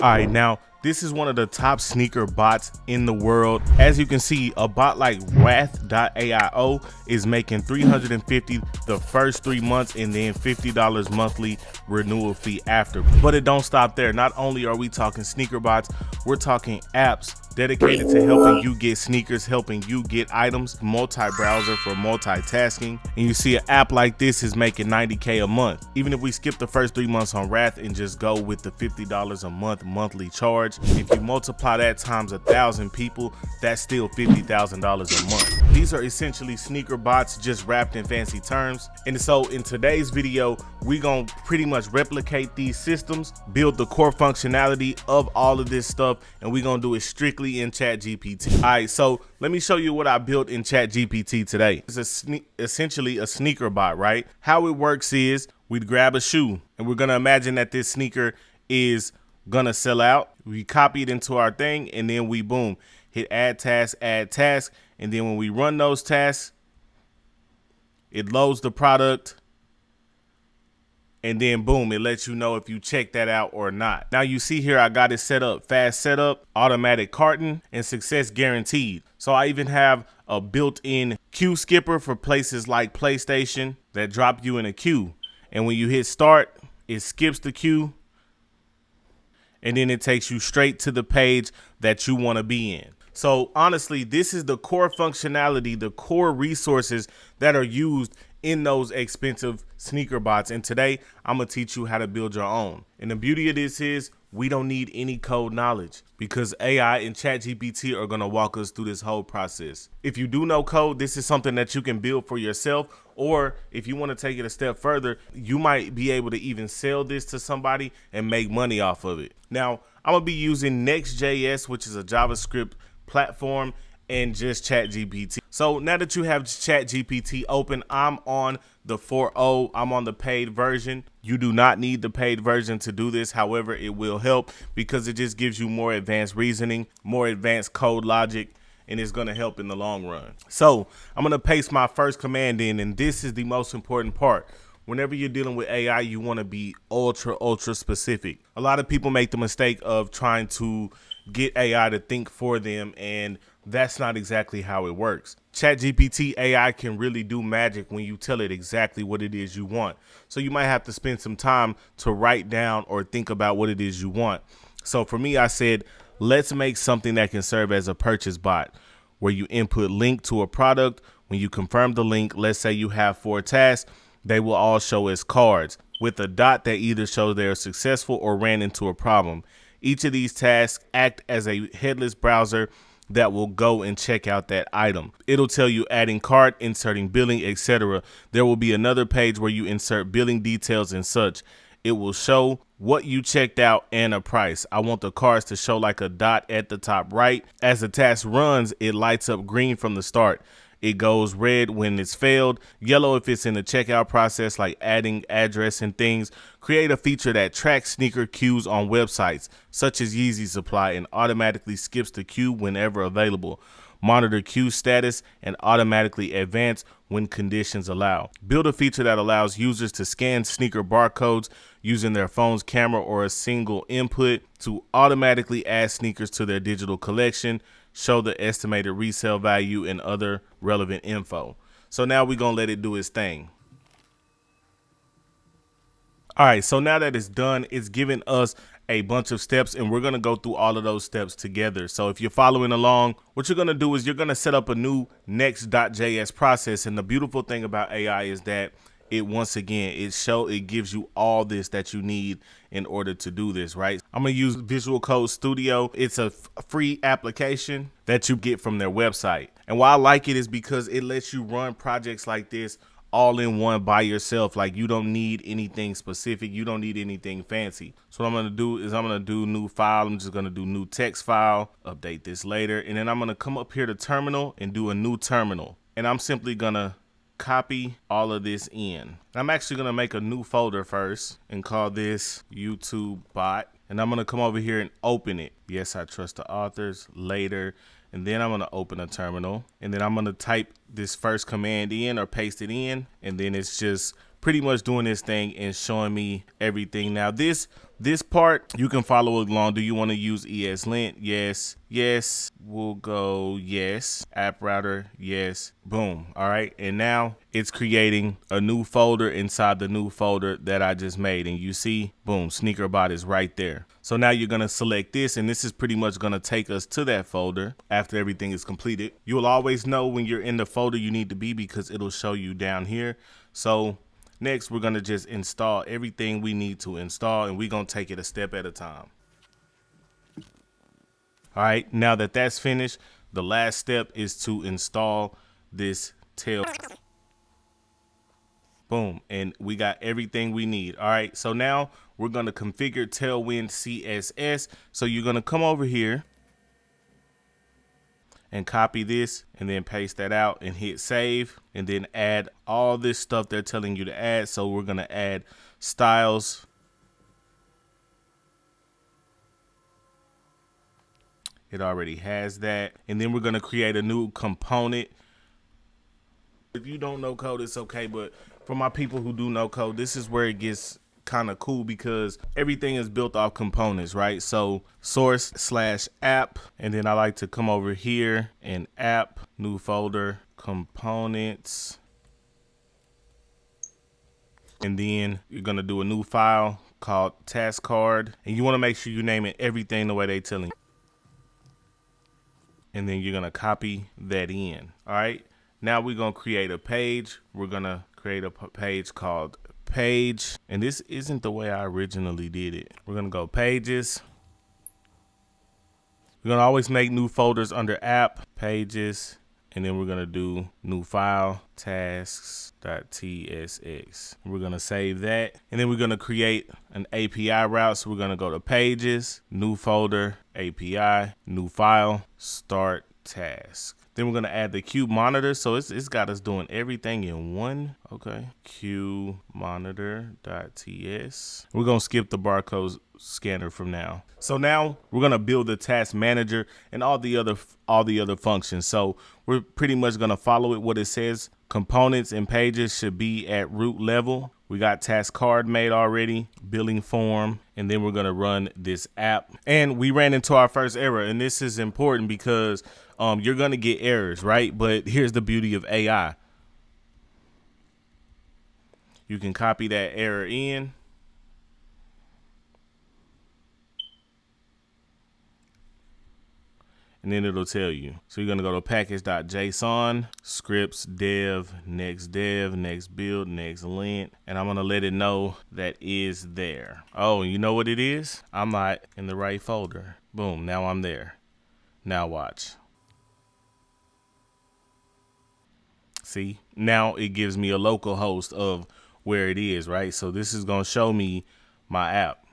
All right, now this is one of the top sneaker bots in the world. As you can see, a bot like Wrath.aio is making $350 the first 3 months and then $50 monthly renewal fee after. But it don't stop there. Not only are we talking sneaker bots, we're talking apps dedicated to helping you get sneakers, helping you get items, multi-browser for multitasking. And you see an app like this is making $90K a month. Even if we skip the first 3 months on Wrath and just go with the $50 a month monthly charge, if you multiply that times 1,000 people, that's still $50,000 a month. These are essentially sneaker bots just wrapped in fancy terms. And so in today's video, we're gonna pretty much replicate these systems, build the core functionality of all of this stuff, and we're gonna do it strictly in ChatGPT. All right, so let me show you what I built in ChatGPT today. It's essentially a sneaker bot, right? How it works is we'd grab a shoe and we're gonna imagine that this sneaker is gonna sell out. We copy it into our thing and then we boom, hit add task, and then when we run those tasks, it loads the product, and then boom, it lets you know if you check that out or not. Now you see here, I got it set up, fast setup, automatic carton, and success guaranteed. So I even have a built-in queue skipper for places like PlayStation that drop you in a queue. And when you hit start, it skips the queue, and then it takes you straight to the page that you want to be in. So honestly, this is the core functionality, the core resources that are used in those expensive sneaker bots. And today I'm gonna teach you how to build your own. And the beauty of this is we don't need any code knowledge because AI and ChatGPT are gonna walk us through this whole process. If you do know code, this is something that you can build for yourself, or if you want to take it a step further, you might be able to even sell this to somebody and make money off of it. Now, I'm gonna be using Next.js, which is a JavaScript platform, and just ChatGPT. So now that you have ChatGPT open, I'm on the 4.0. I'm on the paid version. You do not need the paid version to do this. However, it will help because it just gives you more advanced reasoning, more advanced code logic, and it's going to help in the long run. So I'm going to paste my first command in, and this is the most important part. Whenever you're dealing with AI, you want to be ultra specific. A lot of people make the mistake of trying to get AI to think for them, and that's not exactly how it works. ChatGPT AI can really do magic when you tell it exactly what it is you want. So you might have to spend some time to write down or think about what it is you want. So for me, I said, let's make something that can serve as a purchase bot where you input link to a product. When you confirm the link, let's say you have 4 tasks, they will all show as cards with a dot that either shows they are successful or ran into a problem. Each of these tasks act as a headless browser that will go and check out that item. It'll tell you adding cart, inserting billing, etc. There will be another page where you insert billing details and such. It will show what you checked out and a price. I want the cards to show like a dot at the top right. As the task runs, it lights up green from the start. It goes red when it's failed, yellow if it's in the checkout process, like adding address and things. Create a feature that tracks sneaker queues on websites, such as Yeezy Supply, and automatically skips the queue whenever available. Monitor queue status and automatically advance when conditions allow. Build a feature that allows users to scan sneaker barcodes using their phone's camera or a single input to automatically add sneakers to their digital collection, show the estimated resale value and other relevant info. So now we're gonna let it do its thing. All right, so now that it's done, it's giving us a bunch of steps, and we're gonna go through all of those steps together. So if you're following along, what you're gonna do is you're gonna set up a new Next.js process. And the beautiful thing about AI is that it, once again, it gives you all this that you need in order to do this, right? I'm gonna use Visual Code Studio. It's a free application that you get from their website. And why I like it is because it lets you run projects like this all in one by yourself. Like, you don't need anything specific. You don't need anything fancy. So what I'm gonna do is I'm gonna do new file. I'm just gonna do new text file, update this later. And then I'm gonna come up here to terminal and do a new terminal. And I'm simply gonna copy all of this in. I'm actually gonna make a new folder first and call this YouTube bot. And I'm gonna come over here and open it. Yes, I trust the authors later. And then I'm gonna open a terminal, and then I'm gonna type this first command in or paste it in, and then it's just pretty much doing this thing and showing me everything. Now this part you can follow along. Do you want to use ESLint? Yes. Yes. We'll go yes. App router. Yes. Boom. All right. And now it's creating a new folder inside the new folder that I just made. And you see, boom, SneakerBot is right there. So now you're going to select this, and this is pretty much going to take us to that folder after everything is completed. You'll always know when you're in the folder you need to be because it'll show you down here. So next, we're going to just install everything we need to install, and we're going to take it a step at a time. All right, now that that's finished, the last step is to install this tail. Boom, and we got everything we need. All right, so now we're going to configure Tailwind CSS. So you're going to come over here and copy this and then paste that out and hit save, and then add all this stuff they're telling you to add. So we're going to add styles. It already has that. And then we're going to create a new component. If you don't know code, it's okay. But for my people who do know code, this is where it gets kind of cool because everything is built off components, right? So source/app, and then I like to come over here and app, new folder, components, and then you're gonna do a new file called task card, and you want to make sure you name it everything the way they telling you, and then you're gonna copy that in. All right, now we're gonna create a page. We're gonna create a page called page, and this isn't the way I originally did it. We're gonna go pages. We're gonna always make new folders under app, pages, and then we're gonna do new file, tasks.tsx. We're gonna save that, and then we're gonna create an API route. So we're gonna go to pages, new folder, API, new file, start task. Then we're gonna add the Q monitor. So it's got us doing everything in one. Okay, Q monitor.ts. We're gonna skip the barcode scanner from now. So now we're gonna build the task manager and all the other functions. So we're pretty much gonna follow it what it says. Components and pages should be at root level. We got task card made already, billing form, and then we're gonna run this app. And we ran into our first error, and this is important because you're gonna get errors, right? But here's the beauty of AI. You can copy that error in, and then it'll tell you. So you're gonna go to package.json, scripts, dev, next build, next lint, and I'm gonna let it know that is there. Oh, you know what it is? I'm not in the right folder. Boom, now I'm there. Now watch. See, now it gives me a local host of where it is, right? So this is gonna show me my app.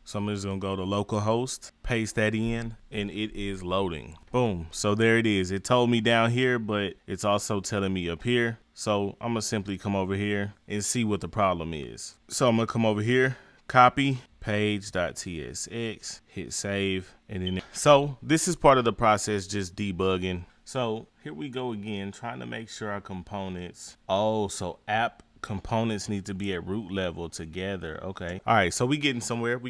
So I'm just gonna go to localhost, paste that in, and it is loading. Boom, so there it is. It told me down here, but it's also telling me up here. So I'm gonna simply come over here and see what the problem is. So I'm gonna come over here, copy, page.tsx, hit save, and then so this is part of the process, just debugging. So here we go again, trying to make sure our components. Oh, so app components need to be at root level together. Okay. All right. So we getting somewhere.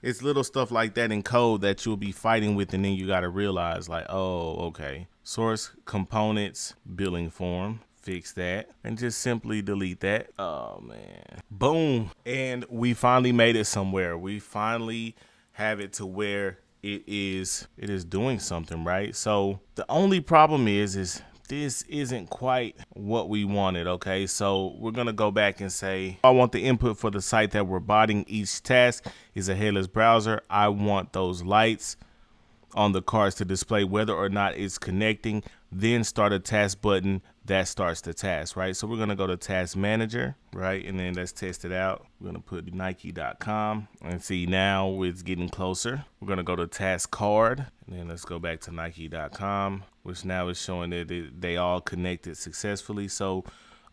It's little stuff like that in code that you'll be fighting with, and then you got to realize like, oh, okay. Source components, billing form. Fix that and just simply delete that. Oh man, boom. And we finally made it somewhere. We finally have it to where it is doing something, right? So the only problem is this isn't quite what we wanted. Okay, so we're gonna go back and say I want the input for the site that we're botting. Each task is a headless browser. I want those lights on the cards to display whether or not it's connecting, then start a task button that starts the task, right? So we're gonna go to task manager, right? And then let's test it out. We're gonna put Nike.com and see now it's getting closer. We're gonna go to task card, and then let's go back to Nike.com, which now is showing that they all connected successfully. So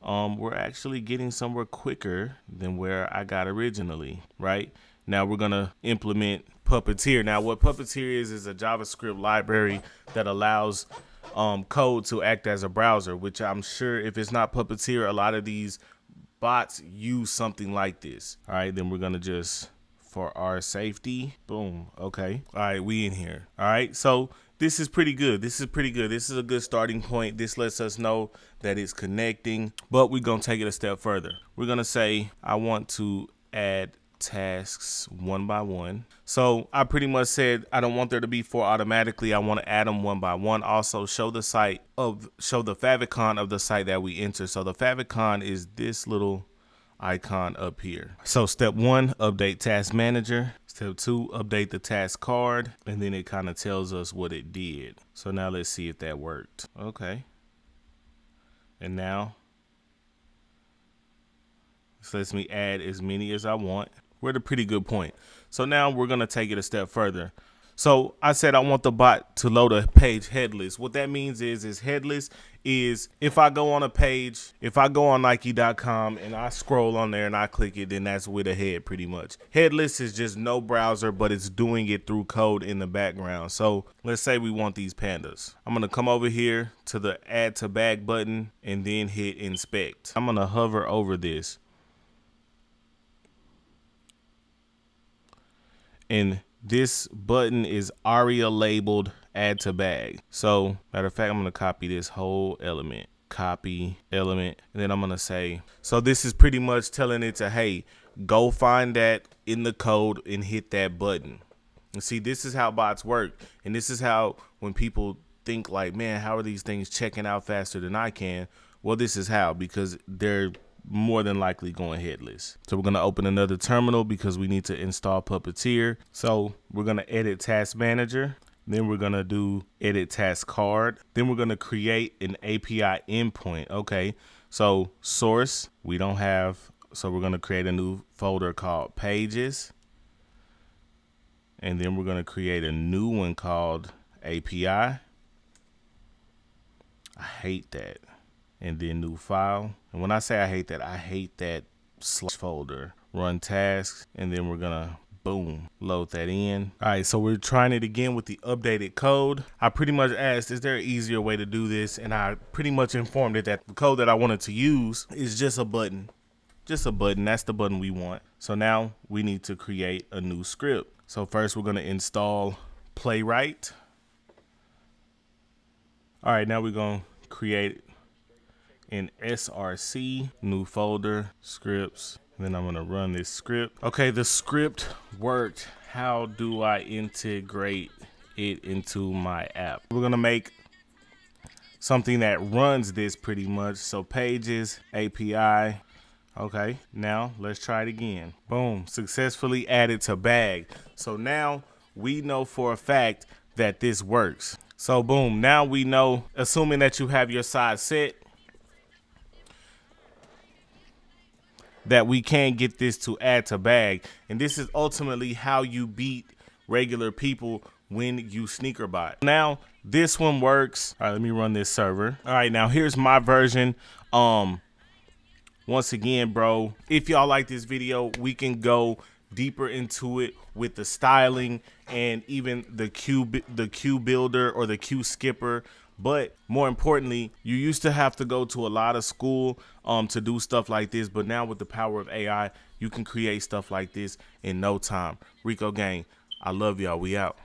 we're actually getting somewhere quicker than where I got originally, right? Now we're gonna implement Puppeteer. Now what Puppeteer is a JavaScript library that allows code to act as a browser, which I'm sure if it's not Puppeteer, a lot of these bots use something like this. All right, then we're gonna just, for our safety, boom, okay. All right, we in here. All right, so this is pretty good. This is pretty good. This is a good starting point. This lets us know that it's connecting, but we're gonna take it a step further. We're gonna say, I want to add tasks one by one. So I pretty much said I don't want there to be 4 automatically. I want to add them one by one. Also show the favicon of the site that we enter. So the favicon is this little icon up here. So step 1, update task manager. Step 2, update the task card, and then it kind of tells us what it did. So now let's see if that worked. Okay. And now this lets me add as many as I want. We're at a pretty good point. So now we're gonna take it a step further. So I said I want the bot to load a page headless. What that means is headless is if I go on a page, if I go on Nike.com and I scroll on there and I click it, then that's with a head pretty much. Headless is just no browser, but it's doing it through code in the background. So let's say we want these pandas. I'm gonna come over here to the add to bag button and then hit inspect. I'm gonna hover over this. And this button is ARIA labeled add to bag. So matter of fact, I'm gonna copy this whole element, copy element, and then I'm gonna say, so this is pretty much telling it to, hey, go find that in the code and hit that button. And see, this is how bots work. And this is how, when people think like, man, how are these things checking out faster than I can? Well, this is how, because they're more than likely going headless. So we're going to open another terminal because we need to install Puppeteer. So we're going to edit task manager. Then we're going to do edit task card. Then we're going to create an API endpoint. Okay. So source, we don't have. So we're going to create a new folder called pages. And then we're going to create a new one called API. I hate that. And then new file. And when I say I hate that slash folder. Run tasks, and then we're gonna boom, load that in. All right, so we're trying it again with the updated code. I pretty much asked, is there an easier way to do this? And I pretty much informed it that the code that I wanted to use is just a button. Just a button, that's the button we want. So now we need to create a new script. So first we're gonna install Playwright. All right, now we're gonna create in SRC, new folder, scripts. Then I'm gonna run this script. Okay, the script worked. How do I integrate it into my app? We're gonna make something that runs this pretty much. So pages, API. Okay, now let's try it again. Boom, successfully added to bag. So now we know for a fact that this works. So boom, now we know, assuming that you have your side set, that we can get this to add to bag. And this is ultimately how you beat regular people when you sneaker bot. Now this one works. All right, let me run this server. All right, now here's my version. Once again, bro, if y'all like this video, we can go deeper into it with the styling and even the queue builder or the queue skipper. But more importantly, you used to have to go to a lot of school to do stuff like this. But now with the power of AI, you can create stuff like this in no time. Rico Gang, I love y'all. We out.